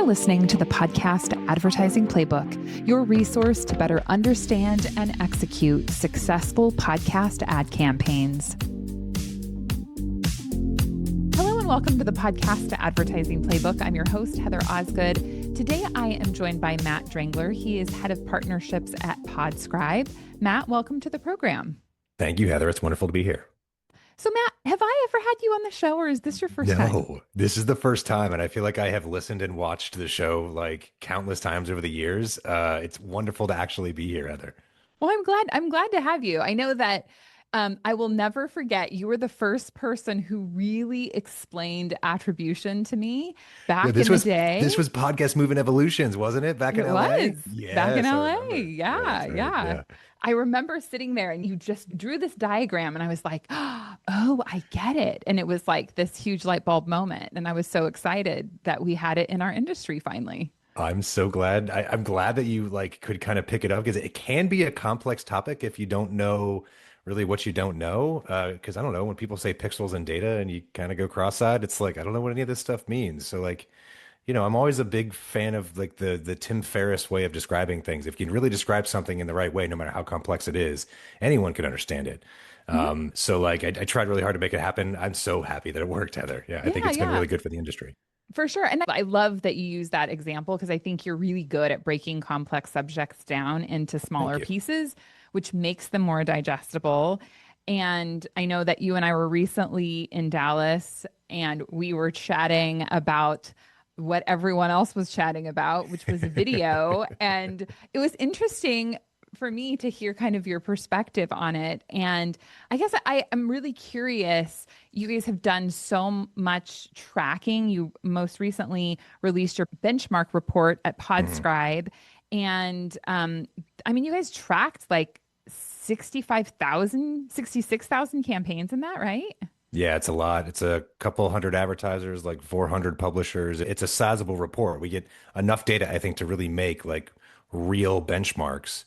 listening to the Podcast Advertising Playbook, your resource to better understand and execute successful podcast ad campaigns. Hello and welcome to the Podcast Advertising Playbook. I'm your host, Heather Osgood. Today I am joined by Matt Drengler. He is head of partnerships at Podscribe. Matt, welcome to the program. Thank you, Heather. It's wonderful to be here. So Matt, have I ever had you on the show, or is this your first time? No, this is the first time, and I feel like I have listened and watched the show like countless times over the years. It's wonderful to actually be here, Heather. Well, I'm glad to have you. I know that I will never forget, you were the first person who really explained attribution to me back in the day. This was Podcast Moving Evolutions, wasn't it? Back in LA? It was. Back in LA. Yeah. I remember sitting there and you just drew this diagram and I was like, oh, I get it. And it was like this huge light bulb moment. And I was so excited that we had it in our industry finally. I'm so glad. I'm glad that you could kind of pick it up, because it can be a complex topic if you don't know really what you don't know. Because I don't know, when people say pixels and data and you kind of go cross-eyed, it's like, I don't know what any of this stuff means. So I'm always a big fan of the Tim Ferriss way of describing things. If you can really describe something in the right way, no matter how complex it is, anyone can understand it. So I tried really hard to make it happen. I'm so happy that it worked, Heather. I think it's been really good for the industry. For sure. And I love that you use that example, because I think you're really good at breaking complex subjects down into smaller pieces, which makes them more digestible. And I know that you and I were recently in Dallas and we were chatting about what everyone else was chatting about, which was video. And it was interesting for me to hear kind of your perspective on it. And I guess I am really curious. You guys have done so much tracking. You most recently released your benchmark report at Podscribe. And you guys tracked 66,000 campaigns in that, right? Yeah, it's a lot. It's a couple hundred advertisers, 400 publishers. It's a sizable report. We get enough data, I think, to really make real benchmarks,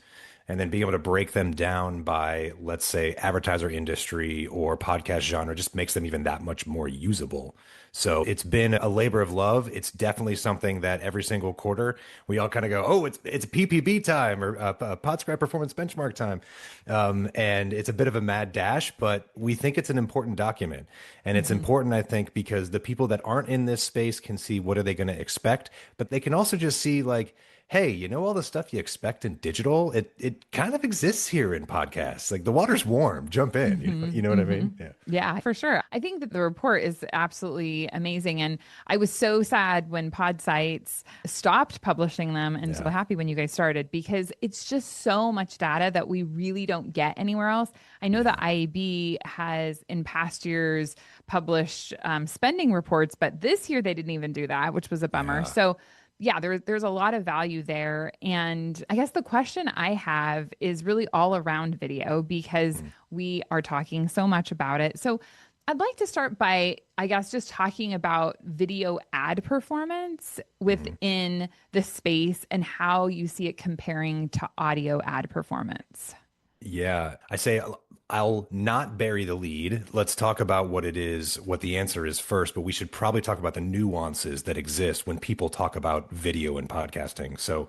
and then being able to break them down by, let's say, advertiser industry or podcast genre just makes them even that much more usable. So it's been a labor of love. It's definitely something that every single quarter we all kind of go, oh, it's PPB time, or Podscribe performance benchmark time. And it's a bit of a mad dash, but we think it's an important document. And it's important, I think, because the people that aren't in this space can see what are they going to expect, but they can also just see hey, all the stuff you expect in digital, it kind of exists here in podcasts. The water's warm, jump in. You know what I mean? Yeah, for sure. I think that the report is absolutely amazing. And I was so sad when Podsites stopped publishing them, and so happy when you guys started, because it's just so much data that we really don't get anywhere else. I know that IAB has in past years published spending reports, but this year they didn't even do that, which was a bummer. So there's a lot of value there. And I guess the question I have is really all around video, because we are talking so much about it. So I'd like to start by, I guess, just talking about video ad performance within the space and how you see it comparing to audio ad performance. Yeah, I say I'll not bury the lead. Let's talk about what it is, what the answer is first, but we should probably talk about the nuances that exist when people talk about video and podcasting. So,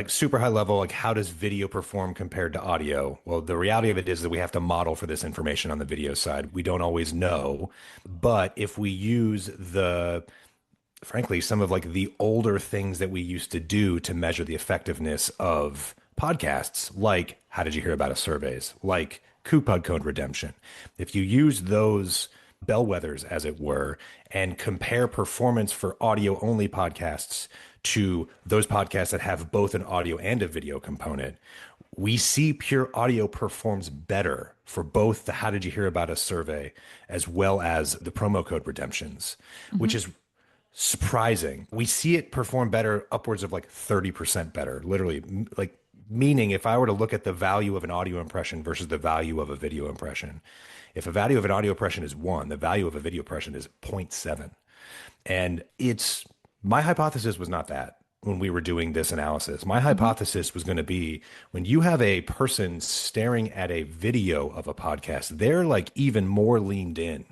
super high level, how does video perform compared to audio? Well, the reality of it is that we have to model for this information on the video side. We don't always know, but if we use frankly, some of the older things that we used to do to measure the effectiveness of podcasts, how did you hear about us surveys, coupon code redemption. If you use those bellwethers, as it were, and compare performance for audio only podcasts to those podcasts that have both an audio and a video component, we see pure audio performs better for both the how did you hear about us survey as well as the promo code redemptions, which is surprising. We see it perform better, upwards of 30% better, literally. Meaning, if I were to look at the value of an audio impression versus the value of a video impression, if a value of an audio impression is 1, the value of a video impression is 0.7. And my hypothesis was not that when we were doing this analysis. My hypothesis was going to be, when you have a person staring at a video of a podcast, they're even more leaned in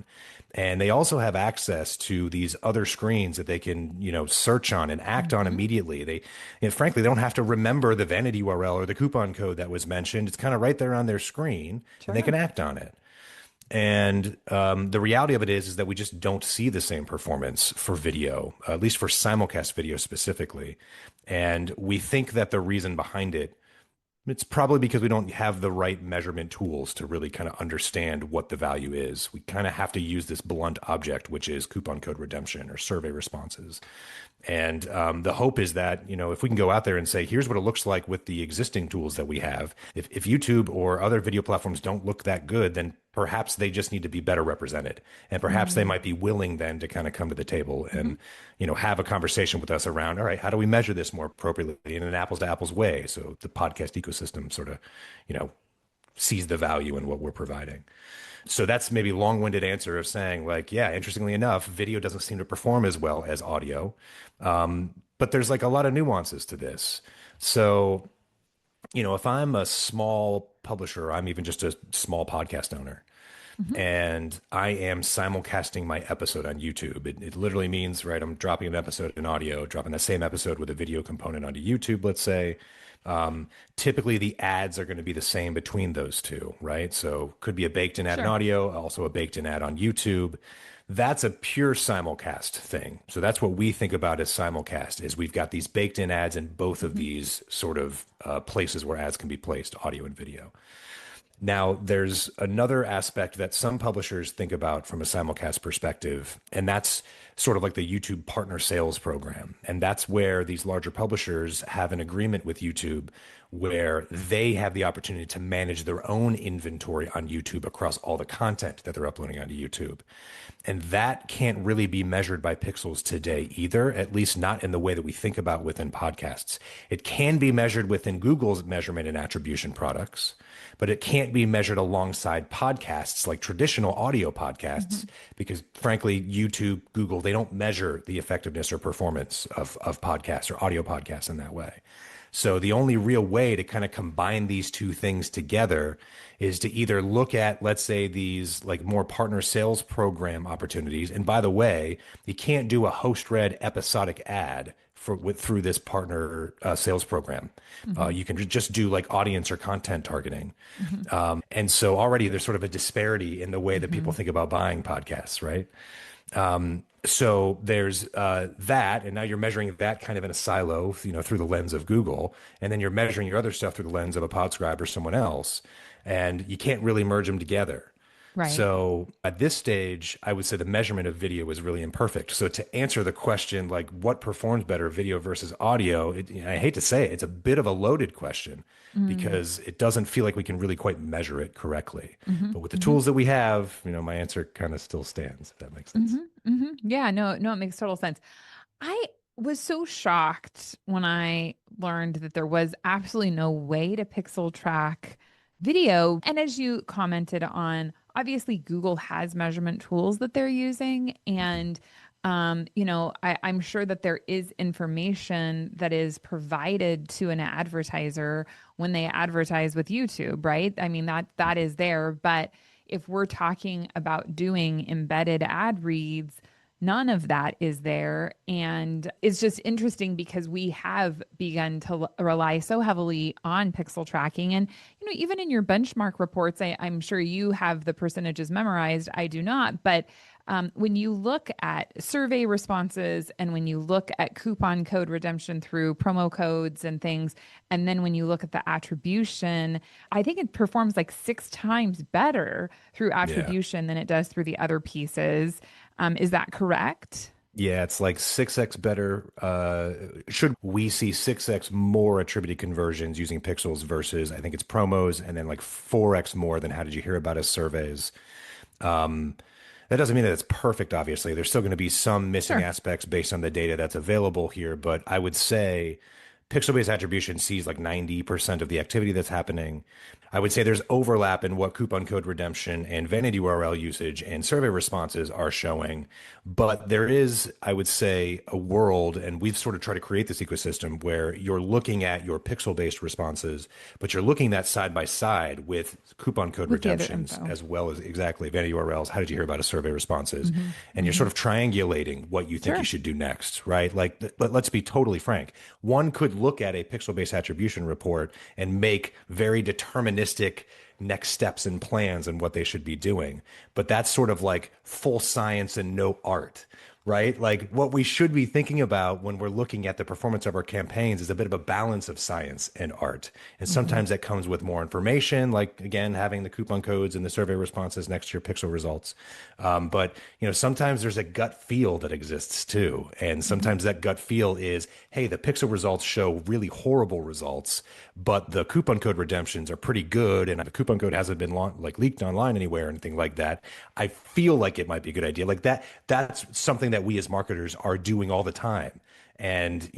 And they also have access to these other screens that they can, search on and act on Mm-hmm. immediately. Frankly, they don't have to remember the vanity URL or the coupon code that was mentioned. It's kind of right there on their screen, and they Sure. can act on it. And the reality of it is that we just don't see the same performance for video, at least for simulcast video specifically. And we think that the reason behind it, it's probably because we don't have the right measurement tools to really kind of understand what the value is. We kind of have to use this blunt object, which is coupon code redemption or survey responses. And the hope is that, if we can go out there and say, here's what it looks like with the existing tools that we have, if YouTube or other video platforms don't look that good, then perhaps they just need to be better represented. And perhaps they Mm-hmm. might be willing then to kind of come to the table and, have a conversation with us around, all right, how do we measure this more appropriately in an apples to apples way? So the podcast ecosystem sort of, sees the value in what we're providing. So that's maybe a long-winded answer of saying like, yeah, interestingly enough, video doesn't seem to perform as well as audio. But there's like a lot of nuances to this. So, if I'm a small publisher, I'm even just a small podcast owner, Mm-hmm. and I am simulcasting my episode on YouTube. It literally means, right, I'm dropping an episode in audio, dropping that same episode with a video component onto YouTube, let's say. Typically, the ads are going to be the same between those two, right? So could be a baked in ad in Sure. audio, also a baked in ad on YouTube. That's a pure simulcast thing. So that's what we think about as simulcast is we've got these baked in ads in both of Mm-hmm. these sort of places where ads can be placed, audio and video. Now, there's another aspect that some publishers think about from a simulcast perspective, and that's sort of like the YouTube partner sales program. And that's where these larger publishers have an agreement with YouTube where they have the opportunity to manage their own inventory on YouTube across all the content that they're uploading onto YouTube. And that can't really be measured by pixels today either, at least not in the way that we think about within podcasts. It can be measured within Google's measurement and attribution products, but it can't be measured alongside podcasts like traditional audio podcasts because frankly, YouTube, Google, they don't measure the effectiveness or performance of podcasts or audio podcasts in that way. So the only real way to kind of combine these two things together is to either look at, let's say, these like more partner sales program opportunities. And by the way, you can't do a host read episodic ad through this partner sales program. You can just do like audience or content targeting. And so already there's sort of a disparity in the way that people think about buying podcasts, right? So there's that, and now you're measuring that kind of in a silo, through the lens of Google, and then you're measuring your other stuff through the lens of a Podscribe or someone else, and you can't really merge them together. Right. So at this stage, I would say the measurement of video is really imperfect. So to answer the question, like what performs better, video versus audio, I hate to say it, it's a bit of a loaded question because it doesn't feel like we can really quite measure it correctly. But with the tools that we have, my answer kind of still stands, if that makes sense. Yeah, no, it makes total sense. I was so shocked when I learned that there was absolutely no way to pixel track video. And as you commented on, obviously Google has measurement tools that they're using. And, I'm sure that there is information that is provided to an advertiser when they advertise with YouTube, right? I mean, that is there. But if we're talking about doing embedded ad reads, none of that is there. And it's just interesting because we have begun to rely so heavily on pixel tracking. And, even in your benchmark reports, I'm sure you have the percentages memorized. I do not. But when you look at survey responses and when you look at coupon code redemption through promo codes and things, and then when you look at the attribution, I think it performs like 6 times better through attribution than it does through the other pieces. Is that correct? Yeah, it's like 6x better. Should we see 6x more attributed conversions using pixels versus I think it's promos and then like 4x more than how did you hear about us surveys. That doesn't mean that it's perfect, obviously. There's still going to be some missing aspects based on the data that's available here. But I would say Pixel-based attribution sees like 90% of the activity that's happening. I would say there's overlap in what coupon code redemption and vanity URL usage and survey responses are showing. But there is, I would say, a world, and we've sort of tried to create this ecosystem where you're looking at your pixel-based responses, but you're looking at side by side with coupon code with the other redemptions, info. as well as exactly vanity URLs. How did you hear about a survey responses? Mm-hmm. And you're Mm-hmm. sort of triangulating what you think Sure. you should do next, right? Like, but let's be totally frank. One could look at a pixel-based attribution report and make very deterministic next steps and plans and what they should be doing. But that's sort of like full science and no art, right? Like what we should be thinking about when we're looking at the performance of our campaigns is a bit of a balance of science and art. And Mm-hmm. sometimes that comes with more information, like again, having the coupon codes and the survey responses next to your pixel results. But sometimes there's a gut feel that exists too. And Mm-hmm. sometimes that gut feel is, hey, the pixel results show really horrible results, but the coupon code redemptions are pretty good. And the coupon code hasn't been leaked online anywhere or anything like that. I feel like it might be a good idea. Like that's something that we as marketers are doing all the time. And,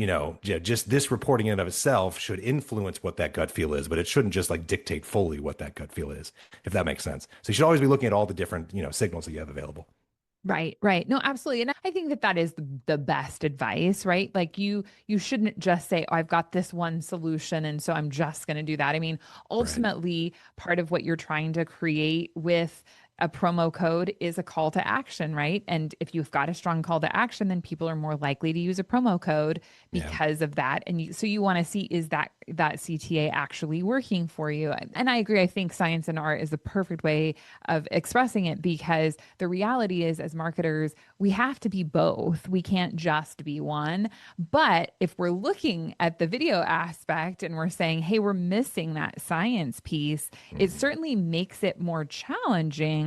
just this reporting in and of itself should influence what that gut feel is, but it shouldn't just like dictate fully what that gut feel is, if that makes sense. So you should always be looking at all the different, signals that you have available. Right, right. No, absolutely. And I think that that is the best advice, right? Like you shouldn't just say, "Oh, I've got this one solution and so I'm just going to do that." I mean, Right. ultimately, part of what you're trying to create with a promo code is a call to action, right? And if you've got a strong call to action, then people are more likely to use a promo code Yeah. because of that. And so you want to see, is that CTA actually working for you? And I agree. I think science and art is the perfect way of expressing it, because the reality is, as marketers, we have to be both. We can't just be one. But if we're looking at the video aspect and we're saying, hey, we're missing that science piece, it Mhm. certainly makes it more challenging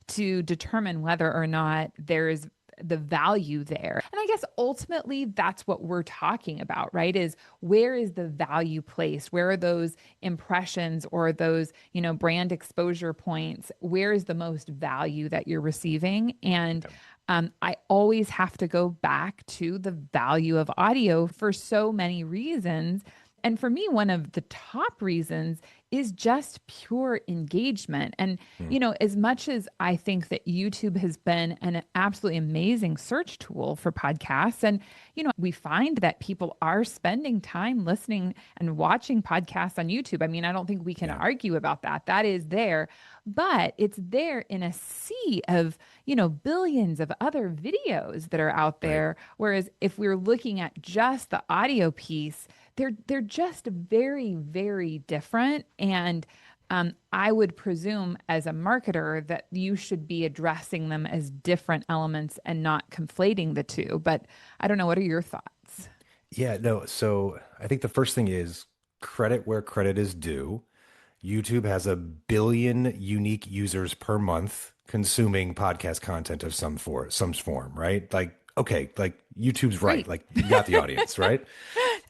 to determine whether or not there's the value there. And I guess ultimately that's what we're talking about, right? Is where is the value placed? Where are those impressions or those, brand exposure points? Where is the most value that you're receiving? And I always have to go back to the value of audio for so many reasons. And for me, one of the top reasons is just pure engagement. And, Mhm. as much as I think that YouTube has been an absolutely amazing search tool for podcasts, and, we find that people are spending time listening and watching podcasts on YouTube. I mean, I don't think we can Yeah. argue about that. That is there, but it's there in a sea of, billions of other videos that are out Right. there. Whereas if we're looking at just the audio piece, they're just very, very different. And I would presume as a marketer that you should be addressing them as different elements and not conflating the two. But I don't know. What are your thoughts? Yeah, no. So I think the first thing is credit where credit is due. YouTube has 1 billion unique users per month consuming podcast content of some form, right? Like, okay, like YouTube's right. Great. Like you got the audience, right?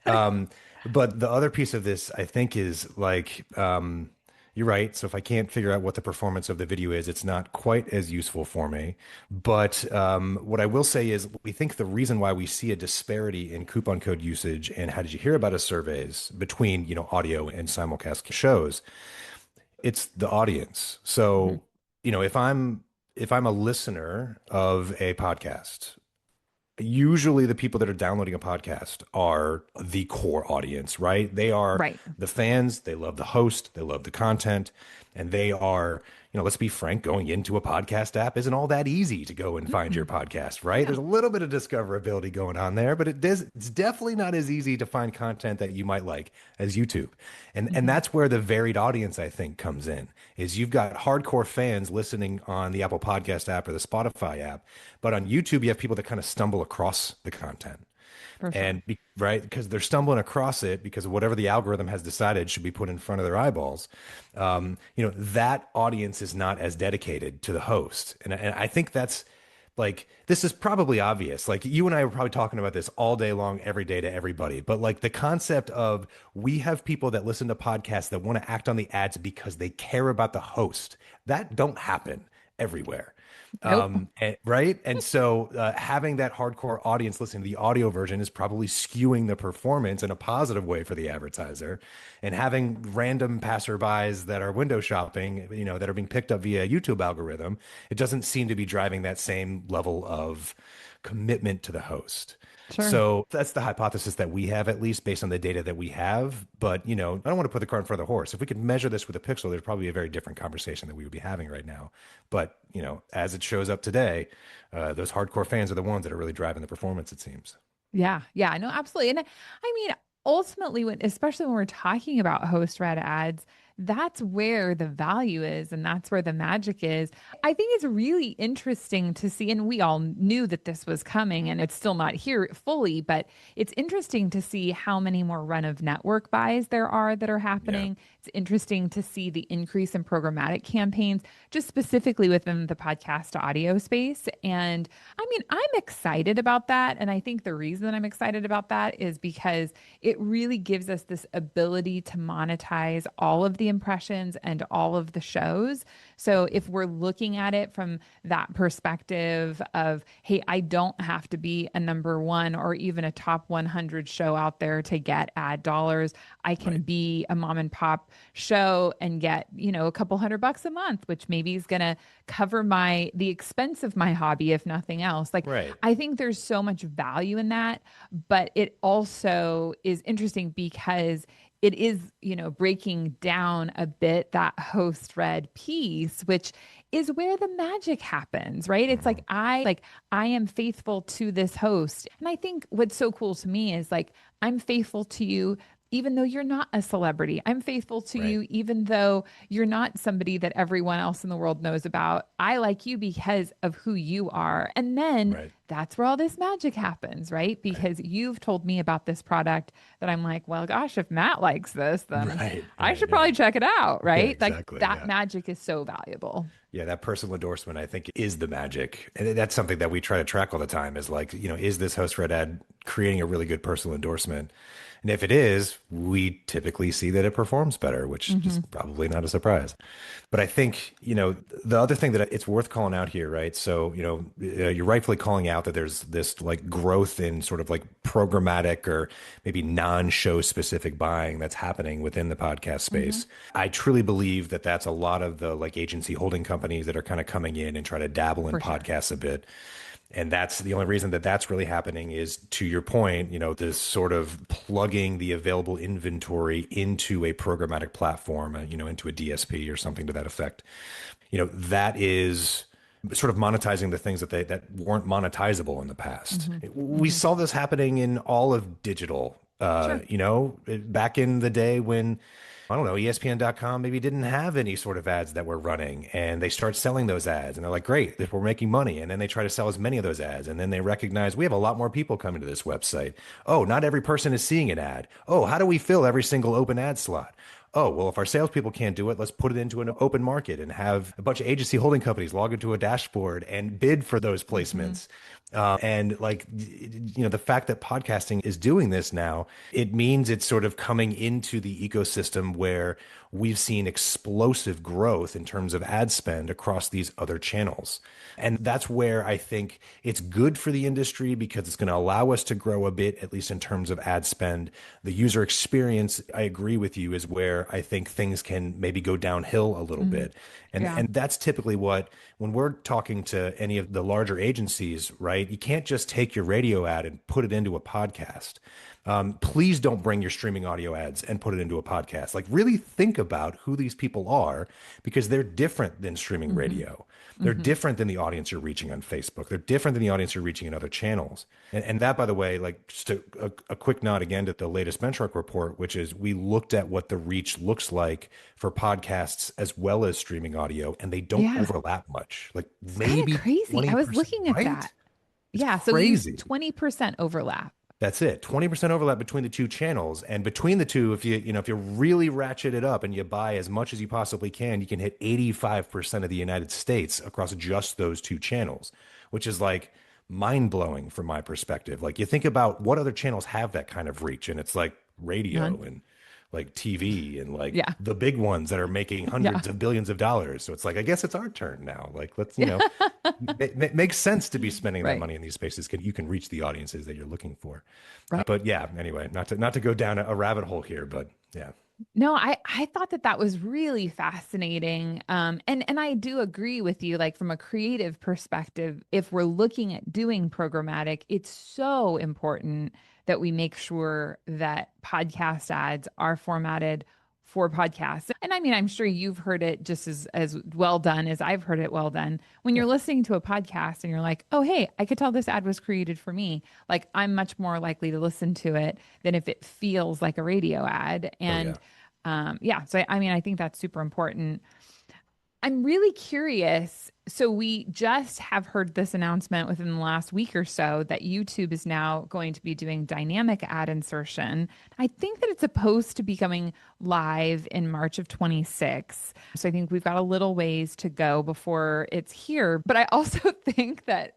Um, but the other piece of this, I think, is like, you're right. So if I can't figure out what the performance of the video is, it's not quite as useful for me. But what I will say is, we think the reason why we see a disparity in coupon code usage and how did you hear about us surveys between, audio and simulcast shows, it's the audience. Mhm. So, if I'm a listener of a podcast, usually the people that are downloading a podcast are the core audience, right? They are Right. the fans, they love the host, they love the content, and they are, let's be frank, going into a podcast app isn't all that easy to go and find your Mm-mm. podcast, right? No. There's a little bit of discoverability going on there, but it's definitely not as easy to find content that you might like as YouTube. And Mhm. that's where the varied audience, I think, comes in. Is you've got hardcore fans listening on the Apple Podcast app or the Spotify app, but on YouTube you have people that kind of stumble across the content. For sure. And right, because they're stumbling across it because of whatever the algorithm has decided should be put in front of their eyeballs. That audience is not as dedicated to the host. And I think that's like, this is probably obvious. Like you and I were probably talking about this all day long, every day to everybody. But like the concept of, we have people that listen to podcasts that want to act on the ads because they care about the host, that don't happen everywhere. Nope. Right. And so having that hardcore audience listening to the audio version is probably skewing the performance in a positive way for the advertiser. And having random passerbys that are window shopping, that are being picked up via YouTube algorithm, it doesn't seem to be driving that same level of commitment to the host. Sure. So that's the hypothesis that we have, at least based on the data that we have. But, I don't want to put the cart in front of the horse. If we could measure this with a pixel, there's probably a very different conversation that we would be having right now. But, as it shows up today, those hardcore fans are the ones that are really driving the performance, it seems. Yeah. Yeah. No, absolutely. And I mean, ultimately, especially when we're talking about host read ads, that's where the value is and that's where the magic is. I think it's really interesting to see, and we all knew that this was coming and it's still not here fully, but it's interesting to see how many more run of network buys there are that are Yeah. happening. It's interesting to see the increase in programmatic campaigns, just specifically within the podcast to audio space. And I mean, I'm excited about that. And I think the reason I'm excited about that is because it really gives us this ability to monetize all of the impressions and all of the shows. So if we're looking at it from that perspective of, hey, I don't have to be a number one or even a top 100 show out there to get ad dollars. I can Right. be a mom and pop show and get, a couple $100 a month, which maybe is going to cover the expense of my hobby, if nothing else. Like, Right. I think there's so much value in that, but it also is interesting because it is, breaking down a bit that host read piece, which is where the magic happens, right? It's Mhm. I am faithful to this host. And I think what's so cool to me is like I'm faithful to you even though you're not a celebrity. I'm faithful to Right. you even though you're not somebody that everyone else in the world knows about. I like you because of who you are. And then Right. that's where all this magic happens, right? Right. Because you've told me about this product that I'm like, well, gosh, if Matt likes this, then Right. I Right. should Yeah. probably check it out, Yeah, right? Like exactly. that Yeah. magic is so valuable. Yeah, that personal endorsement, I think, is the magic. And that's something that we try to track all the time is like, is this host read ad creating a really good personal endorsement? And if it is, we typically see that it performs better, which is Hmm. probably not a surprise. But I think, the other thing that it's worth calling out here, right? So, you're rightfully calling out that there's this like growth in sort of like programmatic or maybe non-show specific buying that's happening within the podcast Hmm. space. I truly believe that that's a lot of the like agency holding companies that are kind of coming in and try to dabble in For sure. podcasts a bit. And that's the only reason that that's really happening is to your point, this sort of plugging the available inventory into a programmatic platform, into a DSP or something to that effect. That is sort of monetizing the things that weren't monetizable in the past. Hmm. We Hmm. saw this happening in all of digital, Sure. back in the day when I don't know, ESPN.com maybe didn't have any sort of ads that were running and they start selling those ads and they're like, great, we're making money. And then they try to sell as many of those ads. And then they recognize we have a lot more people coming to this website. Oh, not every person is seeing an ad. Oh, how do we fill every single open ad slot? Oh, well, if our salespeople can't do it, let's put it into an open market and have a bunch of agency holding companies log into a dashboard and bid for those Hmm. placements. And like, the fact that podcasting is doing this now, it means it's sort of coming into the ecosystem where we've seen explosive growth in terms of ad spend across these other channels. And that's where I think it's good for the industry because it's going to allow us to grow a bit, at least in terms of ad spend. The user experience, I agree with you, is where I think things can maybe go downhill a little Hmm. bit. And Yeah. and that's typically what when we're talking to any of the larger agencies, right? You can't just take your radio ad and put it into a podcast. Please don't bring your streaming audio ads and put it into a podcast. Like, really think about who these people are because they're different than streaming Hmm. radio. They're Hmm. different than the audience you're reaching on Facebook. They're different than the audience you're reaching in other channels. And that, by the way, like just a quick nod again to the latest benchmark report, which is we looked at what the reach looks like for podcasts as well as streaming audio, and they don't Yeah. overlap much. Like It's kind of maybe crazy. I was 20%, looking at right? that. It's Yeah. So you crazy. 20% overlap. That's it. 20% overlap between the two channels. And between the two, if you really ratchet it up and you buy as much as you possibly can, you can hit 85% of the United States across just those two channels, which is like mind blowing from my perspective. Like you think about what other channels have that kind of reach, and it's like None. radio and like TV and like Yeah. the big ones that are making Yeah. hundreds of billions of dollars. So it's like, I guess it's our turn now. Like, let's, Yeah. it makes sense to be spending that Right. money in these spaces. You can reach the audiences that you're looking for. Right. But yeah, anyway, not to go down a rabbit hole here, but yeah. No, I thought that that was really fascinating. And I do agree with you, like from a creative perspective, if we're looking at doing programmatic, it's so important that we make sure that podcast ads are formatted for podcasts. And I mean, I'm sure you've heard it just as well done as I've heard it well done. When Yeah. you're listening to a podcast and you're like, oh, hey, I could tell this ad was created for me. Like I'm much more likely to listen to it than if it feels like a radio ad. Oh yeah. And yeah, so I mean, I think that's super important. I'm really curious. So, we just have heard this announcement within the last week or so that YouTube is now going to be doing dynamic ad insertion. I think that it's supposed to be coming live in March of 26. So, I think we've got a little ways to go before it's here. But I also think that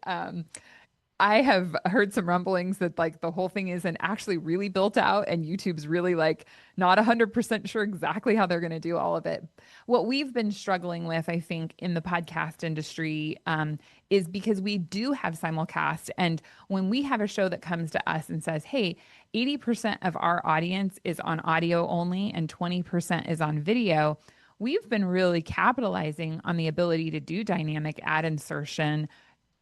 I have heard some rumblings that like the whole thing isn't actually really built out and YouTube's really like not 100% sure exactly how they're going to do all of it. What we've been struggling with, I think, in the podcast industry is because we do have simulcast. And when we have a show that comes to us and says, hey, 80% of our audience is on audio only and 20% is on video, we've been really capitalizing on the ability to do dynamic ad insertion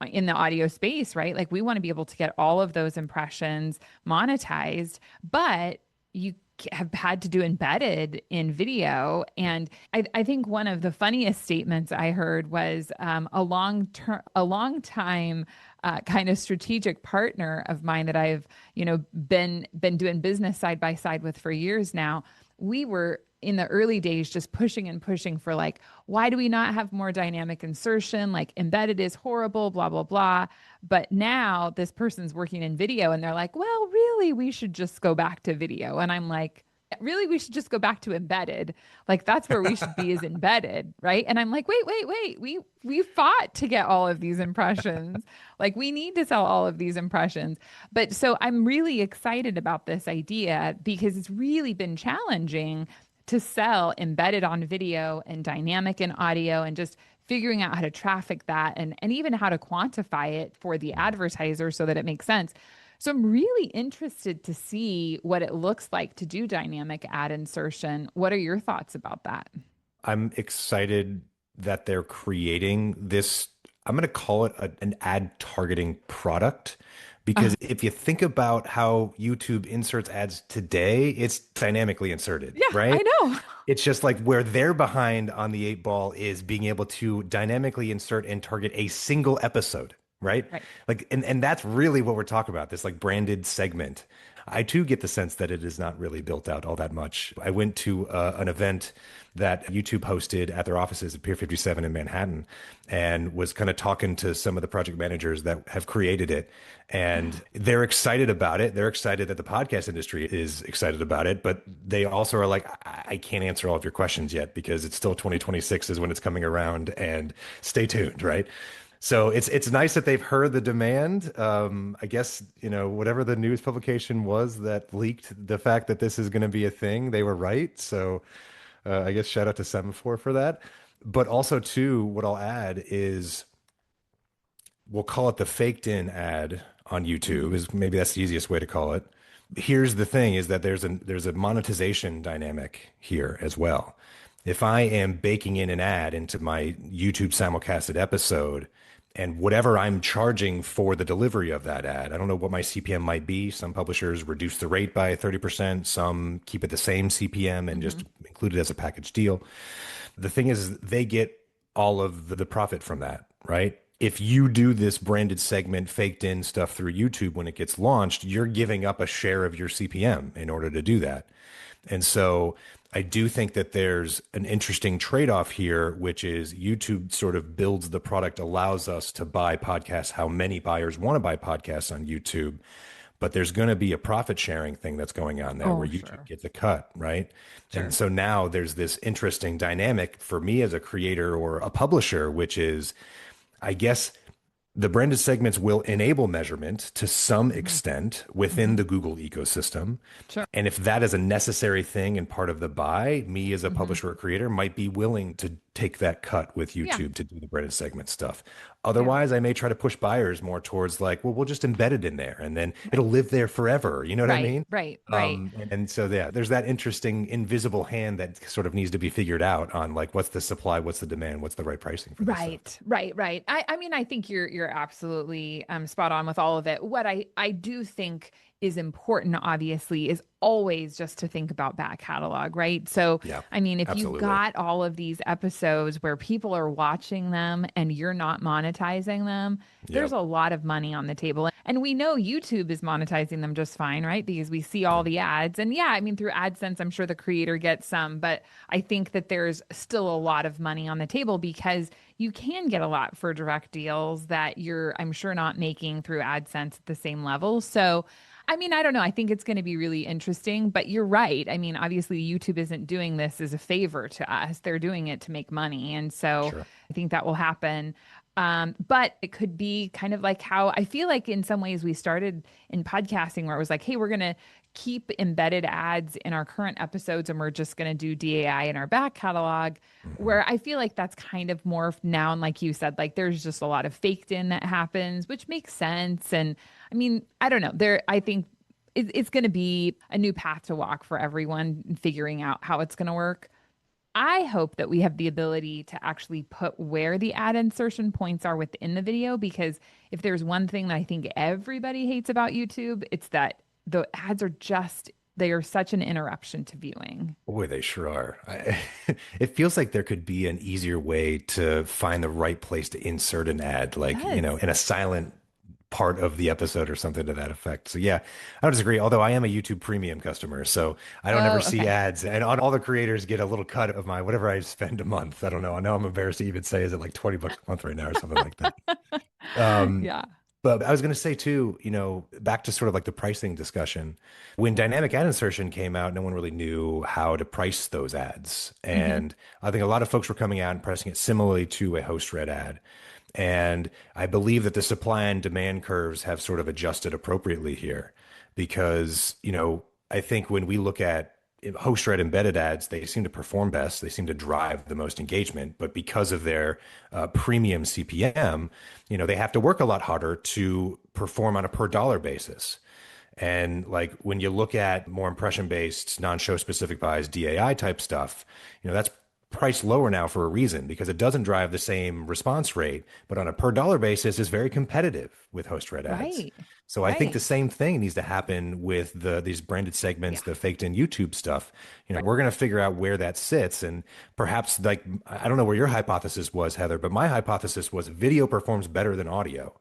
in the audio space, right? Like we want to be able to get all of those impressions monetized, but you have had to do embedded in video. And I think one of the funniest statements I heard was a long time kind of strategic partner of mine that I've been doing business side by side with for years now. We were in the early days just pushing and pushing for like, why do we not have more dynamic insertion? Like embedded is horrible, blah, blah, blah. But now this person's working in video and they're like, well, really, we should just go back to video. And I'm like, really, we should just go back to embedded. Like that's where we should be is embedded, right? And I'm like, wait. We fought to get all of these impressions. Like we need to sell all of these impressions. But so I'm really excited about this idea because it's really been challenging to sell embedded on video and dynamic in audio and just figuring out how to traffic that and even how to quantify it for the advertiser so that it makes sense. So I'm really interested to see what it looks like to do dynamic ad insertion. What are your thoughts about that? I'm excited that they're creating this. I'm going to call it an ad targeting product because if you think about how YouTube inserts ads today, it's dynamically inserted, Yeah, right? I know. It's just like where they're behind on the eight ball is being able to dynamically insert and target a single episode, right? Right. Like, and that's really what we're talking about, this like branded segment. I too get the sense that it is not really built out all that much. I went to an event that YouTube hosted at their offices at Pier 57 in Manhattan and was kind of talking to some of the project managers that have created it. And they're excited about it. They're excited that the podcast industry is excited about it, but they also are like, I can't answer all of your questions yet because it's still 2026 is when it's coming around and stay tuned, right? So it's nice that they've heard the demand. I guess, whatever the news publication was that leaked the fact that this is going to be a thing, they were right. So I guess shout out to Semaphore for that. But also, too, what I'll add is we'll call it the faked in ad on YouTube is maybe that's the easiest way to call it. Here's the thing is that there's a monetization dynamic here as well. If I am baking in an ad into my YouTube simulcasted episode and whatever I'm charging for the delivery of that ad, I don't know what my CPM might be. Some publishers reduce the rate by 30%. Some keep it the same CPM and just include it as a package deal. The thing is, they get all of the profit from that, right? If you do this branded segment, faked in stuff through YouTube when it gets launched, you're giving up a share of your CPM in order to do that. And so I do think that there's an interesting trade-off here, which is YouTube sort of builds the product, allows us to buy podcasts, how many buyers want to buy podcasts on YouTube. But there's going to be a profit sharing thing that's going on there where YouTube gets a cut, right? Sure. And so now there's this interesting dynamic for me as a creator or a publisher, which is, I guess, The branded segments will enable measurement to some Hmm. extent within Hmm. the Google ecosystem. Sure. And if that is a necessary thing and part of the buy, me as a Hmm. publisher or creator might be willing to take that cut with Yeah. YouTube to do the branded segment stuff. Yeah. Otherwise, I may try to push buyers more towards like, well, we'll just embed it in there and then Right. it'll live there forever. You know what I Right. mean? Right. Right. And so yeah, there's that interesting invisible hand that sort of needs to be figured out on like what's the supply, what's the demand, what's the right pricing for this stuff. Right, right, right. I mean, I think you're absolutely spot on with all of it. What I do think is important, obviously, is always just to think about back catalog, right? So, Yeah, I mean, if you've absolutely. got all of these episodes where people are watching them and you're not monetizing them, there's Yep. a lot of money on the table. And we know YouTube is monetizing them just fine, right? Because we see all the ads. And yeah, I mean, through AdSense, I'm sure the creator gets some, but I think that there's still a lot of money on the table because you can get a lot for direct deals that you're, I'm sure, not making through AdSense at the same level. So, I mean, I don't know. I think it's going to be really interesting, but you're right. I mean, obviously, YouTube isn't doing this as a favor to us, they're doing it to make money. And so Sure. I think that will happen. But it could be kind of like how I feel like in some ways we started in podcasting where it was like, hey, we're going to keep embedded ads in our current episodes and we're just going to do DAI in our back catalog, Mhm. where I feel like that's kind of morphed now. And like you said, like there's just a lot of faked in that happens, which makes sense. And I mean, I don't know. I think it's going to be a new path to walk for everyone figuring out how it's going to work. I hope that we have the ability to actually put where the ad insertion points are within the video, because if there's one thing that I think everybody hates about YouTube, it's that the ads are just, they are such an interruption to viewing. Boy, they sure are. It feels like there could be an easier way to find the right place to insert an ad, It like, does. in a silent part of the episode or something to that effect. So yeah, I don't disagree. Although I am a YouTube premium customer, so I don't ever Oh, see okay. ads, and all the creators get a little cut of my whatever I spend a month. I don't know. I know I'm embarrassed to even say, is it like $20 a month right now or something like that? Um, Yeah. but I was going to say too, back to sort of like the pricing discussion. When dynamic ad insertion came out, no one really knew how to price those ads. Hmm. And I think a lot of folks were coming out and pricing it similarly to a host read ad. And I believe that the supply and demand curves have sort of adjusted appropriately here because, I think when we look at host read embedded ads, they seem to perform best. They seem to drive the most engagement, but because of their premium CPM, they have to work a lot harder to perform on a per dollar basis. And like when you look at more impression based, non show specific buys, DAI type stuff, that's priced lower now for a reason because it doesn't drive the same response rate, but on a per dollar basis is very competitive with host read ads. Right. So I think the Right. same thing needs to happen with these branded segments, Yeah. the faked in YouTube stuff. Right. We're going to figure out where that sits, and perhaps like I don't know where your hypothesis was, Heather, but my hypothesis was video performs better than audio.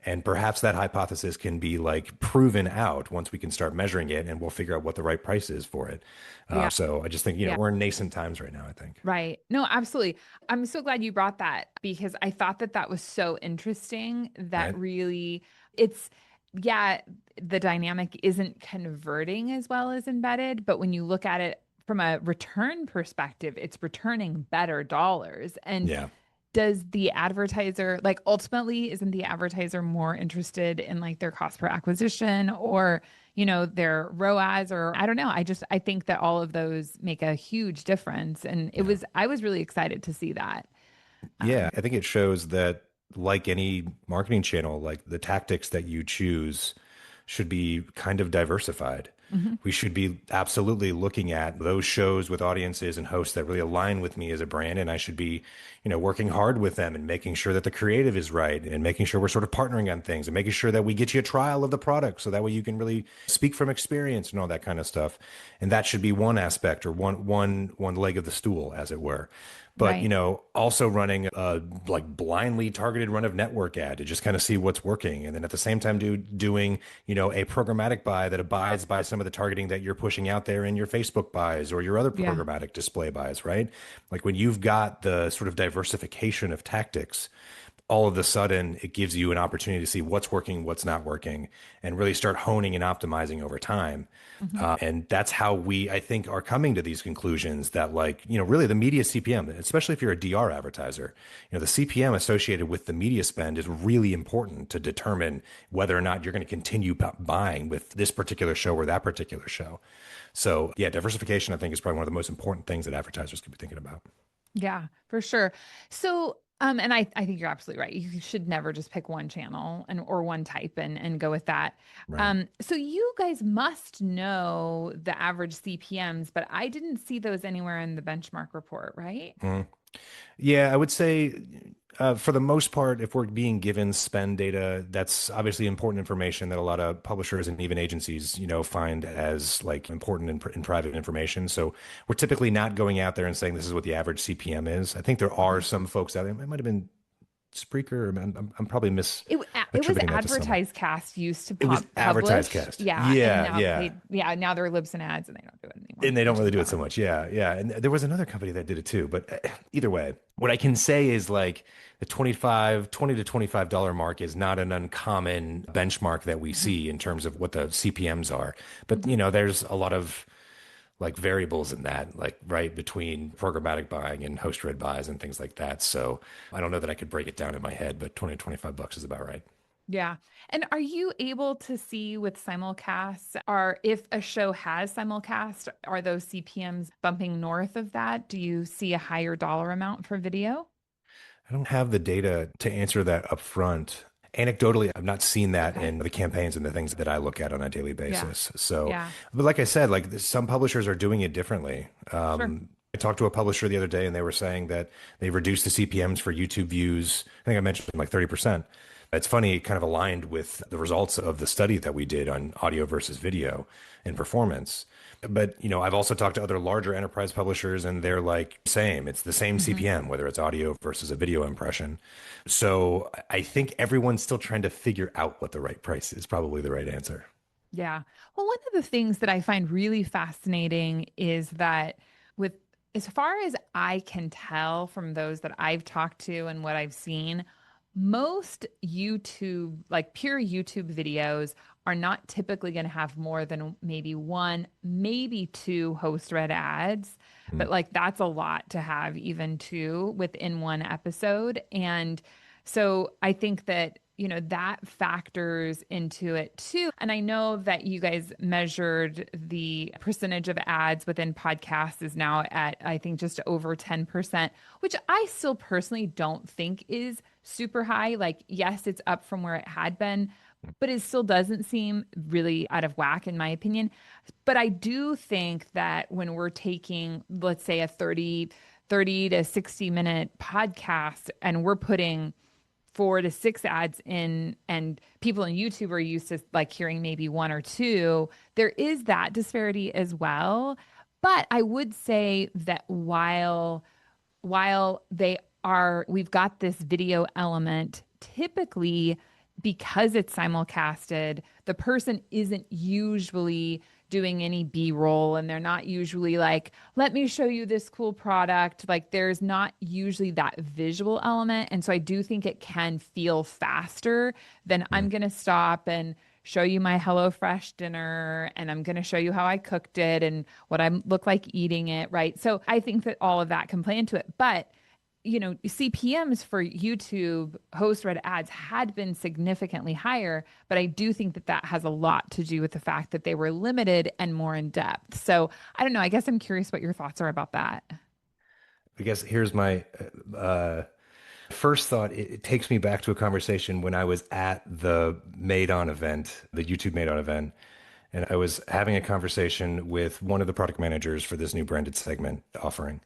And perhaps that hypothesis can be like proven out once we can start measuring it and we'll figure out what the right price is for it. Yeah. So I just think, Yeah. we're in nascent times right now, I think. Right. No, absolutely. I'm so glad you brought that because I thought that that was so interesting that Right. really it's, yeah, the dynamic isn't converting as well as embedded, but when you look at it from a return perspective, it's returning better dollars. And Yeah. does the advertiser, like, ultimately, isn't the advertiser more interested in like their cost per acquisition or, their ROAS, or I don't know. I think that all of those make a huge difference. And Yeah. I was really excited to see that. Yeah. Um, I think it shows that, like any marketing channel, like the tactics that you choose should be kind of diversified. mhm. We should be absolutely looking at those shows with audiences and hosts that really align with me as a brand. And I should be, working hard with them and making sure that the creative is right and making sure we're sort of partnering on things and making sure that we get you a trial of the product. So that way you can really speak from experience and all that kind of stuff. And that should be one aspect or one leg of the stool, as it were. But, Right. also running a like blindly targeted run of network ad to just kind of see what's working. And then at the same time, doing, a programmatic buy that abides by some of the targeting that you're pushing out there in your Facebook buys or your other Yeah. programmatic display buys, right? Like when you've got the sort of diversification of tactics, all of a sudden it gives you an opportunity to see what's working, what's not working, and really start honing and optimizing over time. Mhm. And that's how we, I think, are coming to these conclusions that, like, really the media CPM, especially if you're a DR advertiser, the CPM associated with the media spend is really important to determine whether or not you're going to continue buying with this particular show or that particular show. So yeah, diversification, I think, is probably one of the most important things that advertisers could be thinking about. Yeah, for sure. So, and I think you're absolutely right. You should never just pick one channel and or one type and go with that. Right. So you guys must know the average CPMs, but I didn't see those anywhere in the benchmark report, right? Mhm. Yeah, I would say for the most part, if we're being given spend data, that's obviously important information that a lot of publishers and even agencies, find as like important in private information. So we're typically not going out there and saying this is what the average CPM is. I think there are Mhm. some folks out there. It might have been Spreaker. Or I'm probably It was misattributing that to someone. advertised cast used to It was advertised publish. cast. Yeah. And Yeah, now yeah. now they're libs and ads and they don't do it anymore, And they don't which is really a do it so bummer. much. Yeah, yeah. And there was another company that did it too. But either way, what I can say is like the 20 to $25 mark is not an uncommon benchmark that we Mhm. see in terms of what the CPMs are. But, Mhm. there's a lot of like variables in that, like right between programmatic buying and host read buys and things like that. So I don't know that I could break it down in my head, but 20 to $25 is about right. Yeah. And are you able to see with simulcasts, or if a show has simulcast, are those CPMs bumping north of that? Do you see a higher dollar amount for video? I don't have the data to answer that up front. Anecdotally, I've not seen that Okay. in the campaigns and the things that I look at on a daily Yeah. basis. So, Yeah. but like I said, like some publishers are doing it differently. Sure. I talked to a publisher the other day and they were saying that they reduced the CPMs for YouTube views. I think I mentioned like 30%. It's funny, it kind of aligned with the results of the study that we did on audio versus video and performance. But, I've also talked to other larger enterprise publishers and they're like, same, it's the same Hmm. CPM, whether it's audio versus a video impression. So I think everyone's still trying to figure out what the right price is, probably the right answer. Yeah. Well, one of the things that I find really fascinating is that with as far as I can tell from those that I've talked to and what I've seen, most YouTube, like pure YouTube videos, are not typically going to have more than maybe one, maybe two host read ads. Mm. But like that's a lot to have even two within one episode. And so I think that, that factors into it too. And I know that you guys measured the percentage of ads within podcasts is now at, I think, just over 10%, which I still personally don't think is super high. Like, yes, it's up from where it had been, but it still doesn't seem really out of whack, in my opinion. But I do think that when we're taking, let's say, a 30 to 60-minute podcast and we're putting 4 to 6 ads in, and people on YouTube are used to like hearing maybe one or two, there is that disparity as well. But I would say that while we've got this video element, typically because it's simulcasted, the person isn't usually doing any B-roll and they're not usually like, let me show you this cool product. Like there's not usually that visual element. And so I do think it can feel faster than Mm. I'm going to stop and show you my HelloFresh dinner and I'm going to show you how I cooked it and what I look like eating it, right? So I think that all of that can play into it. But CPMs for YouTube host read ads had been significantly higher, but I do think that that has a lot to do with the fact that they were limited and more in depth. So I don't know. I guess I'm curious what your thoughts are about that. I guess here's my first thought. It takes me back to a conversation when I was at the Made On event, the YouTube Made On event. And I was having a conversation with one of the product managers for this new branded segment offering.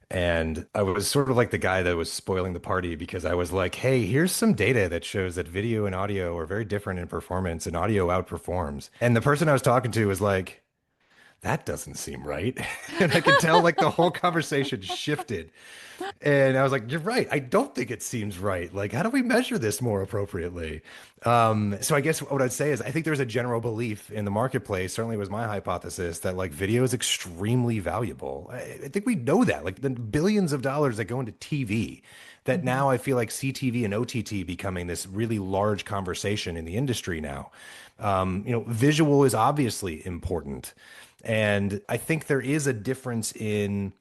And I was sort of like the guy that was spoiling the party because I was like, hey, here's some data that shows that video and audio are very different in performance and audio outperforms. And the person I was talking to was like, that doesn't seem right. And I could tell like the whole conversation shifted. And I was like, you're right. I don't think it seems right. Like, how do we measure this more appropriately? So I guess what I'd say is I think there's a general belief in the marketplace, certainly was my hypothesis, that like video is extremely valuable. I think we know that, like the billions of dollars that go into TV, that Mhm. now I feel like CTV and OTT becoming this really large conversation in the industry now. Visual is obviously important. And I think there is a difference in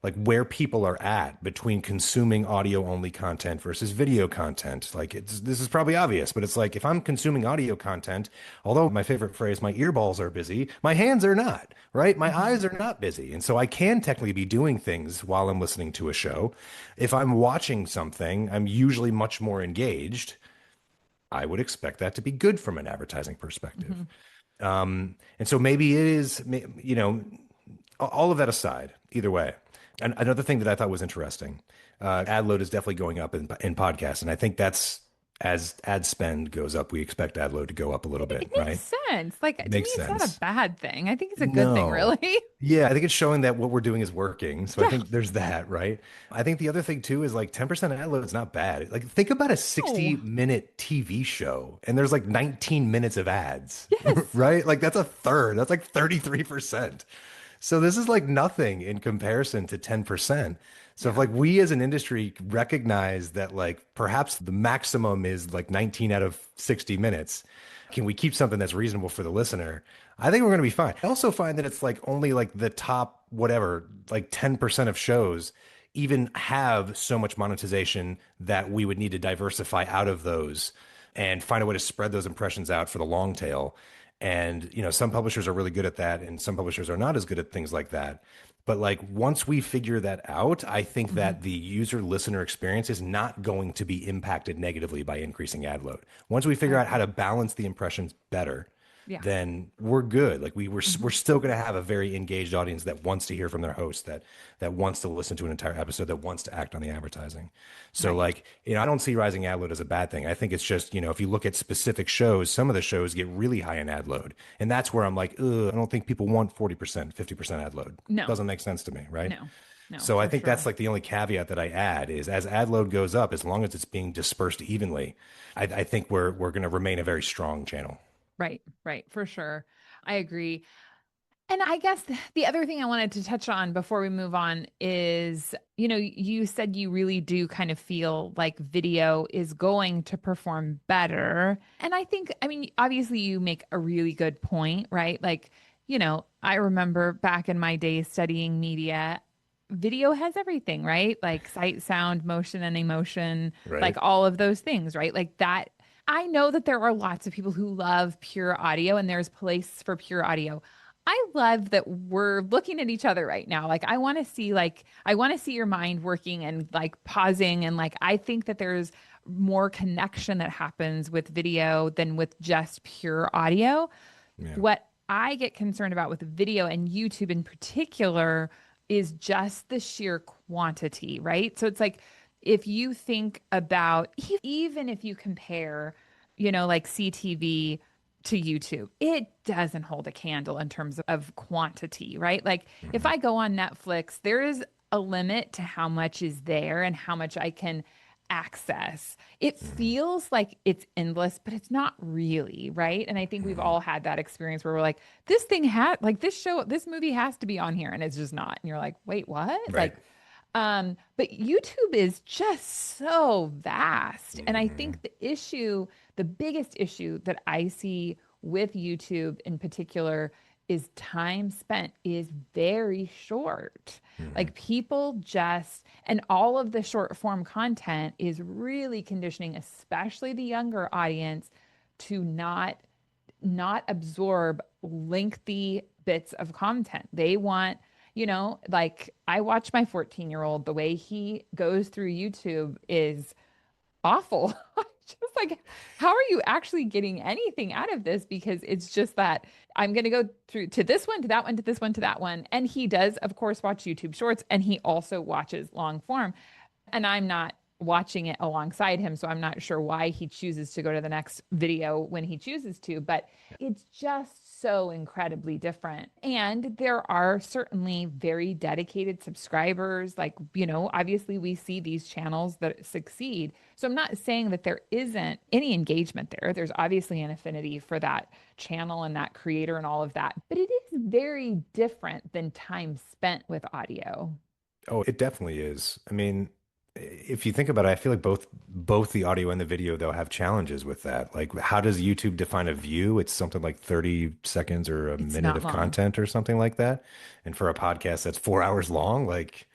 like where people are at between consuming audio only content versus video content. Like this is probably obvious, but it's like if I'm consuming audio content, although my favorite phrase, my earballs are busy, my hands are not, right? My Mhm. eyes are not busy. And so I can technically be doing things while I'm listening to a show. If I'm watching something, I'm usually much more engaged. I would expect that to be good from an advertising perspective. Mhm. And so maybe it is, all of that aside, either way. And another thing that I thought was interesting, ad load is definitely going up in podcasts. And I think that's as ad spend goes up, we expect ad load to go up a little bit, It right? makes sense. Like to me, Makes it's not a sense. bad thing. I think it's a good thing, No. really. Yeah, I think it's showing that what we're doing is working. So I Yeah. think there's that, right? I think the other thing too is like 10% ad load is not bad. Like think about a Oh, 60-minute TV show and there's like 19 minutes of ads, yes. right? Like that's a third. That's like 33%. So this is like nothing in comparison to 10%. So if Yeah. like we as an industry recognize that like perhaps the maximum is like 19 out of 60 minutes, can we keep something that's reasonable for the listener? I think we're going to be fine. I also find that it's like only like the top, whatever, like 10% of shows even have so much monetization that we would need to diversify out of those and find a way to spread those impressions out for the long tail. And, some publishers are really good at that and some publishers are not as good at things like that. But like once we figure that out, I think Mhm. that the user listener experience is not going to be impacted negatively by increasing ad load. Once we I figure out how agree. to balance the impressions better, Yeah. then we're good. Like we're Mhm. still going to have a very engaged audience that wants to hear from their host, that wants to listen to an entire episode, that wants to act on the advertising. So Right. like, I don't see rising ad load as a bad thing. I think it's just, if you look at specific shows, some of the shows get really high in ad load. And that's where I'm like, ugh, I don't think people want 40%, 50% ad load. No, Doesn't make sense to me, right? no, no, So I for think that's sure. like the only caveat that I add is as ad load goes up, as long as it's being dispersed evenly, I think we're going to remain a very strong channel. Right, right, for sure. I agree. And I guess the other thing I wanted to touch on before we move on is, you said you really do kind of feel like video is going to perform better. And I think, I mean, obviously you make a really good point, right? Like, I remember back in my days studying media, video has everything, right? Like sight, sound, motion, and emotion, like Right. all of those things, right? Like that. I know that there are lots of people who love pure audio and there's place for pure audio. I love that we're looking at each other right now. Like I want to see your mind working and like pausing and like I think that there's more connection that happens with video than with just pure audio. Yeah. What I get concerned about with video and YouTube in particular is just the sheer quantity, right? So it's like if you think about even if you compare, like CTV to YouTube, it doesn't hold a candle in terms of quantity, right? Like if Mhm. I go on Netflix, there is a limit to how much is there and how much I can access. It Mhm. feels like it's endless, but it's not really, right? And I think we've Mhm. all had that experience where we're like, this thing had like this movie has to be on here and it's just not. And you're like, wait, what? Right. Like, but YouTube is just so vast. And I Mhm. think the biggest issue that I see with YouTube in particular is time spent is very short. Mhm. Like people just, and all of the short form content is really conditioning, especially the younger audience, to not absorb lengthy bits of content. They want, like I watch my 14-year-old, the way he goes through YouTube is awful. Just like, how are you actually getting anything out of this? Because it's just that I'm going to go through to this one, to that one, to this one, to that one. And he does, of course, watch YouTube shorts and he also watches long form. And I'm not watching it alongside him. So I'm not sure why he chooses to go to the next video when he chooses to, but it's just so incredibly different. And there are certainly very dedicated subscribers. Like, obviously we see these channels that succeed. So I'm not saying that there isn't any engagement there. There's obviously an affinity for that channel and that creator and all of that, but it is very different than time spent with audio. Oh, it definitely is. I mean, if you think about it, I feel like both the audio and the video though have challenges with that. Like, how does YouTube define a view? It's something like 30 seconds or a It's minute not of long. content or something like that. And for a podcast that's 4 hours long, like,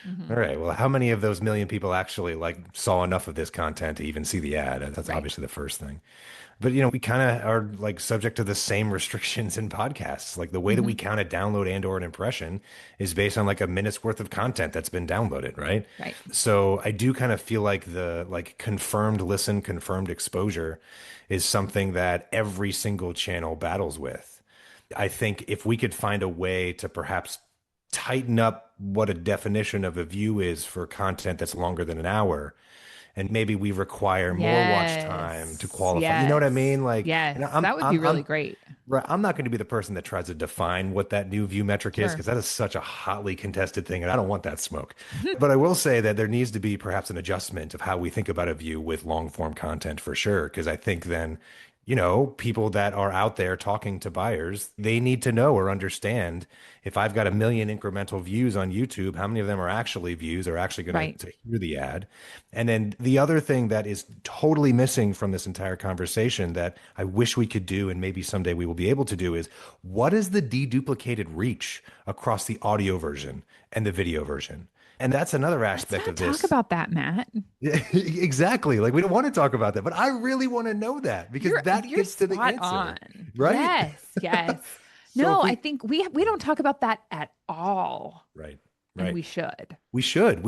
all Hmm. right, well, how many of those million people actually like saw enough of this content to even see the ad? That's Right. obviously the first thing. But we kind of are like subject to the same restrictions in podcasts. Like the way that we Hmm. count a download and or an impression is based on like a minute's worth of content that's been downloaded, right? Right. So I do kind of feel like the like confirmed listen, confirmed exposure is something that every single channel battles with. I think if we could find a way to perhaps tighten up what a definition of a view is for content that's longer than an hour, and maybe we require more watch time to Yes. qualify. You know what I Yes. mean? Like, and Yes. That would be really great. right, I'm not going to be the person that tries to define what that new view metric is Sure. because that is such a hotly contested thing, and I don't want that smoke. But I will say that there needs to be perhaps an adjustment of how we think about a view with long form content for sure, because I think then, people that are out there talking to buyers, they need to know or understand if I've got a million incremental views on YouTube, how many of them are actually views or actually going Right. to hear the ad? And then the other thing that is totally missing from this entire conversation that I wish we could do, and maybe someday we will be able to do, is what is the deduplicated reach across the audio version and the video version? And that's another Let's aspect not of talk this. about that, Matt. Exactly. Like we don't want to talk about that, but I really want to know that because that You're gets to the spot answer, on. right? Yes. Yes. So No, if I we, think we don't talk about that at all, right, and right. we should. We should.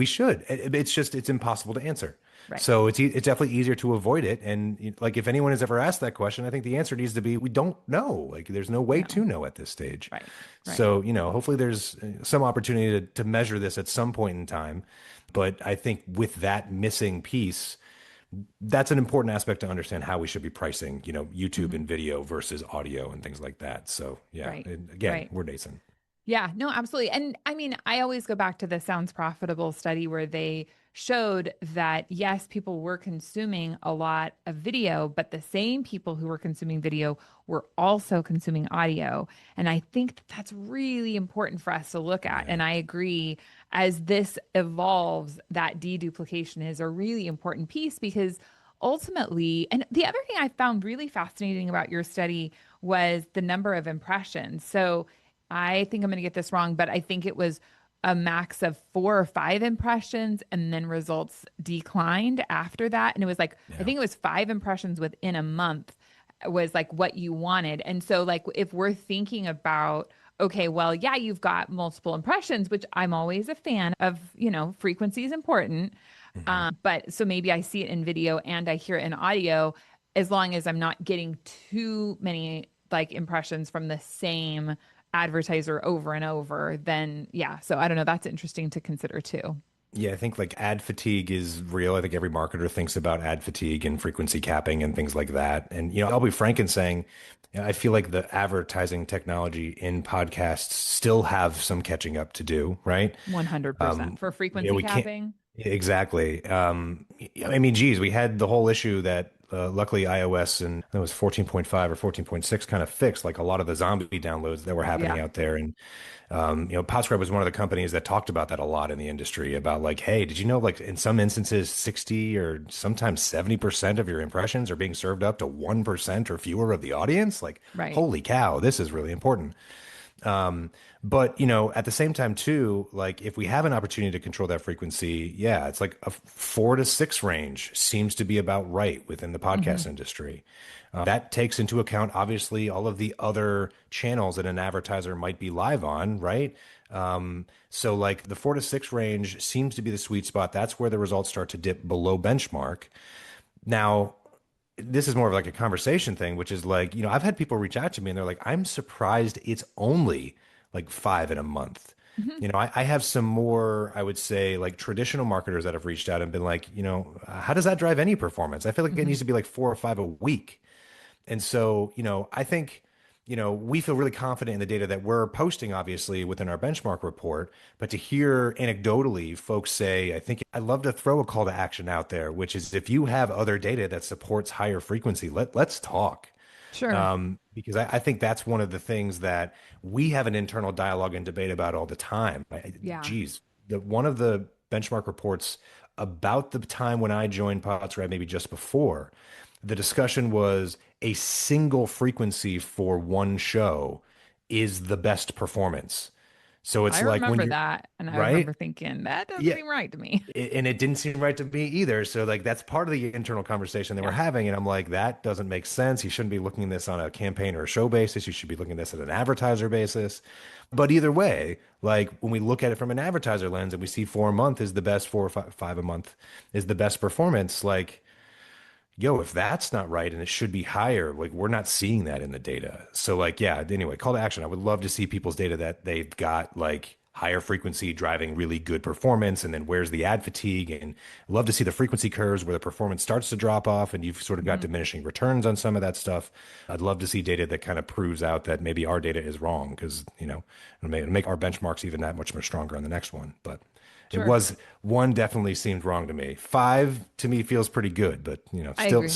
It's just it's impossible to answer. Right. So it's definitely easier to avoid it. And like if anyone has ever asked that question, I think the answer needs to be we don't know. Like there's no way No. to know at this stage. Right. Right. So hopefully there's some opportunity to measure this at some point in time. But I think with that missing piece, that's an important aspect to understand how we should be pricing, YouTube Hmm. and video versus audio and things like that. So yeah, Right. and again, Right. we're nascent. Yeah, no, absolutely. And I mean, I always go back to the Sounds Profitable study where they showed that yes, people were consuming a lot of video, but the same people who were consuming video were also consuming audio. And I think that that's really important for us to look at. Yeah. And I agree, as this evolves, that deduplication is a really important piece because ultimately, and the other thing I found really fascinating about your study was the number of impressions. So I think I'm going to get this wrong, but I think it was a max of 4 or 5 impressions and then results declined after that. And it was like, I Yeah. think it was 5 impressions within a month was like what you wanted. And so, like, if we're thinking about, okay, well, yeah, you've got multiple impressions, which I'm always a fan of, frequency is important. Mhm. But so maybe I see it in video and I hear it in audio, as long as I'm not getting too many like impressions from the same advertiser over and over, then yeah. So I don't know. That's interesting to consider too. Yeah, I think like ad fatigue is real. I think every marketer thinks about ad fatigue and frequency capping and things like that. And, I'll be frank in saying, I feel like the advertising technology in podcasts still have some catching up to do, right? 100% for Yeah, frequency we can't capping. exactly. I mean, geez, we had the whole issue that luckily iOS and it was 14.5 or 14.6 kind of fixed like a lot of the zombie downloads that were happening Yeah. out there. And Podscribe was one of the companies that talked about that a lot in the industry about like, hey, did you know like in some instances 60 or sometimes 70% of your impressions are being served up to 1% or fewer of the audience? Like, Right. holy cow, this is really important. But at the same time too, like if we have an opportunity to control that frequency, yeah, it's like a 4 to 6 range seems to be about right within the Hmm. podcast industry. That takes into account obviously all of the other channels that an advertiser might be live on, right? So like the 4 to 6 range seems to be the sweet spot. That's where the results start to dip below benchmark. Now, this is more of like a conversation thing, which is like, I've had people reach out to me and they're like, I'm surprised it's only like 5 in a month. Mhm. I have some more, I would say, like traditional marketers that have reached out and been like, how does that drive any performance? I feel like it Mhm. needs to be like 4 or 5 a week. And so, I think, we feel really confident in the data that we're posting, obviously, within our benchmark report. But to hear anecdotally folks say, I think I'd love to throw a call to action out there, which is if you have other data that supports higher frequency, let's talk. Sure. Because I think that's one of the things that we have an internal dialogue and debate about all the time. Yeah. Geez, one of the benchmark reports about the time when I joined Podscribe, maybe just before, the discussion was a single frequency for one show is the best performance. So I it's like when remember you're that. And I right. remember thinking, that doesn't Yeah, seem right to me. and it didn't seem right to me either. So like that's part of the internal conversation that we're Yeah. having. And I'm like, that doesn't make sense. You shouldn't be looking at this on a campaign or a show basis. You should be looking at this at an advertiser basis. But either way, like when we look at it from an advertiser lens and we see 4 a month is the best 4 or 5 a month is the best performance, like yo, if that's not right and it should be higher, like we're not seeing that in the data. So like, yeah, anyway, call to action. I would love to see people's data that they've got like higher frequency driving really good performance. And then where's the ad fatigue? And love to see the frequency curves where the performance starts to drop off and you've sort of got Mhm. diminishing returns on some of that stuff. I'd love to see data that kind of proves out that maybe our data is wrong because, it'll make our benchmarks even that much more stronger on the next one. But it Sure. was one definitely seemed wrong to me. 5 to me feels pretty good, but I agree.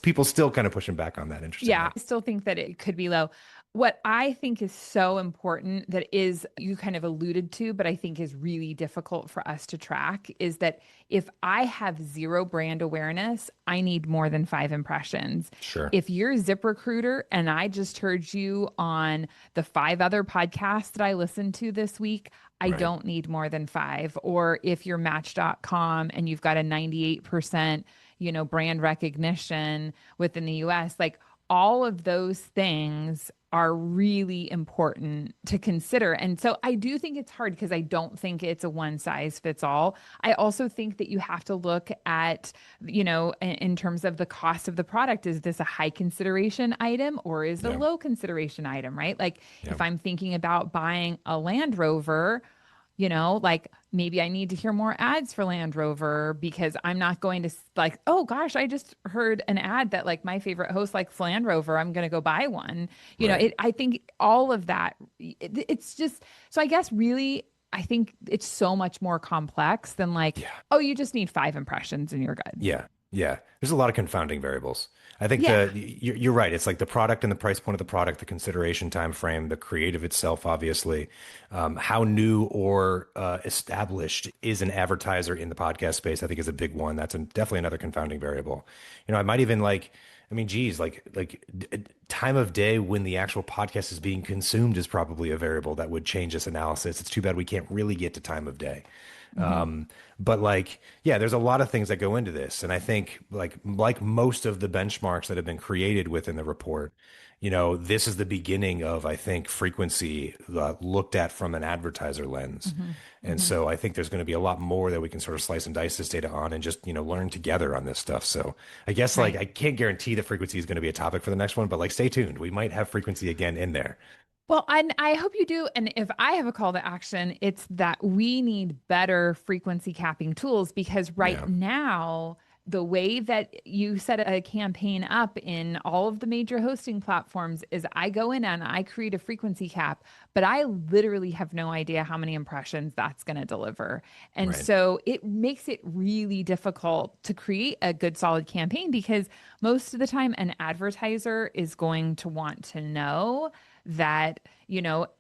people still kind of pushing back on that, Yeah, interestingly. I still think that it could be low. What I think is so important that is you kind of alluded to, but I think is really difficult for us to track is that if I have zero brand awareness, I need more than 5 impressions. Sure. If you're ZipRecruiter and I just heard you on the 5 other podcasts that I listened to this week, I Right. don't need more than 5. Or if you're Match.com and you've got a 98%, brand recognition within the US, like all of those things are really important to consider. And so I do think it's hard because I don't think it's a one size fits all. I also think that you have to look at, in terms of the cost of the product, is this a high consideration item or is it a Yeah. low consideration item, right? Like Yeah. if I'm thinking about buying a Land Rover, like maybe I need to hear more ads for Land Rover because I'm not going to like, oh gosh, I just heard an ad that like my favorite host likes Land Rover. I'm going to go buy one. Right. I think all of that, it's just, so I guess really, I think it's so much more complex than like, Yeah. oh, you just need 5 impressions and you're good. Yeah. Yeah. There's a lot of confounding variables. I think Yeah. you're right. It's like the product and the price point of the product, the consideration time frame, the creative itself, obviously. How new or established is an advertiser in the podcast space, I think is a big one. That's definitely another confounding variable. I might even like, I mean, geez, time of day when the actual podcast is being consumed is probably a variable that would change this analysis. It's too bad we can't really get to time of day. Hmm. But like, yeah, there's a lot of things that go into this. And I think like most of the benchmarks that have been created within the report, this is the beginning of, I think, frequency looked at from an advertiser lens. Hmm. And Hmm. so I think there's going to be a lot more that we can sort of slice and dice this data on and just, learn together on this stuff. So I guess like Right. I can't guarantee that frequency is going to be a topic for the next one, but like stay tuned. We might have frequency again in there. Well, and I hope you do. And if I have a call to action, it's that we need better frequency capping tools because right Yeah. now, the way that you set a campaign up in all of the major hosting platforms is I go in and I create a frequency cap, but I literally have no idea how many impressions that's going to deliver. And Right. so it makes it really difficult to create a good, solid campaign because most of the time, an advertiser is going to want to know that,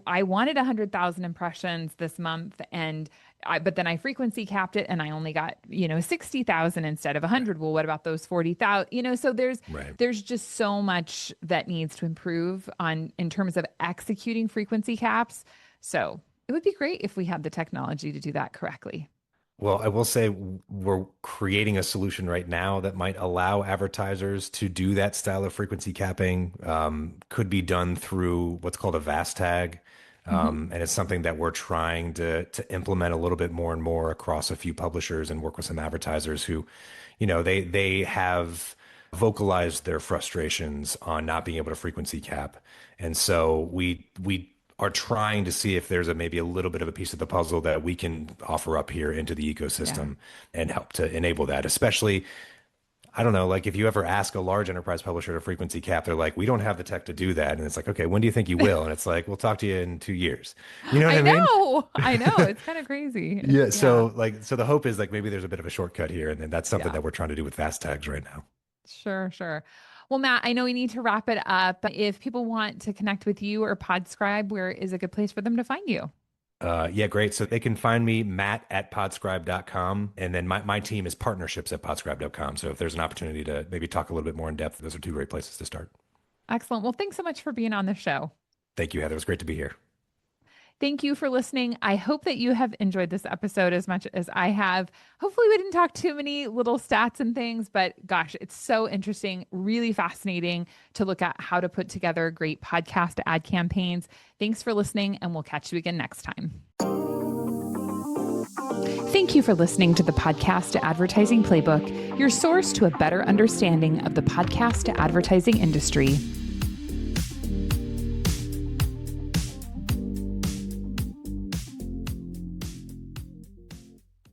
I wanted 100,000 impressions this month but then I frequency capped it and I only got, 60,000 instead of 100. Well, what about those 40,000? So Right. there's just so much that needs to improve in terms of executing frequency caps. So it would be great if we had the technology to do that correctly. Well, I will say we're creating a solution right now that might allow advertisers to do that style of frequency capping. Could be done through what's called a VAS tag. Hmm. And it's something that we're trying to implement a little bit more and more across a few publishers and work with some advertisers who, they have vocalized their frustrations on not being able to frequency cap. And so we are trying to see if there's maybe a little bit of a piece of the puzzle that we can offer up here into the ecosystem and help to enable that. Especially, I don't know, like if you ever ask a large enterprise publisher to frequency cap, they're like, we don't have the tech to do that. And it's like, okay, when do you think you will? And it's like, we'll talk to you in 2 years. You know what I mean? I know. It's kind of crazy. Yeah. So the hope is like maybe there's a bit of a shortcut here. And then that's something that we're trying to do with fast tags right now. Sure. Well, Matt, I know we need to wrap it up. If people want to connect with you or Podscribe, where is a good place for them to find you? Yeah, great. So they can find me, Matt at podscribe.com. And then my team is partnerships at podscribe.com. So if there's an opportunity to maybe talk a little bit more in depth, those are 2 great places to start. Excellent. Well, thanks so much for being on the show. Thank you, Heather. It was great to be here. Thank you for listening. I hope that you have enjoyed this episode as much as I have. Hopefully we didn't talk too many little stats and things, but gosh, it's so interesting, really fascinating to look at how to put together great podcast ad campaigns. Thanks for listening, and we'll catch you again next time. Thank you for listening to the Podcast Advertising Playbook, your source to a better understanding of the podcast advertising industry.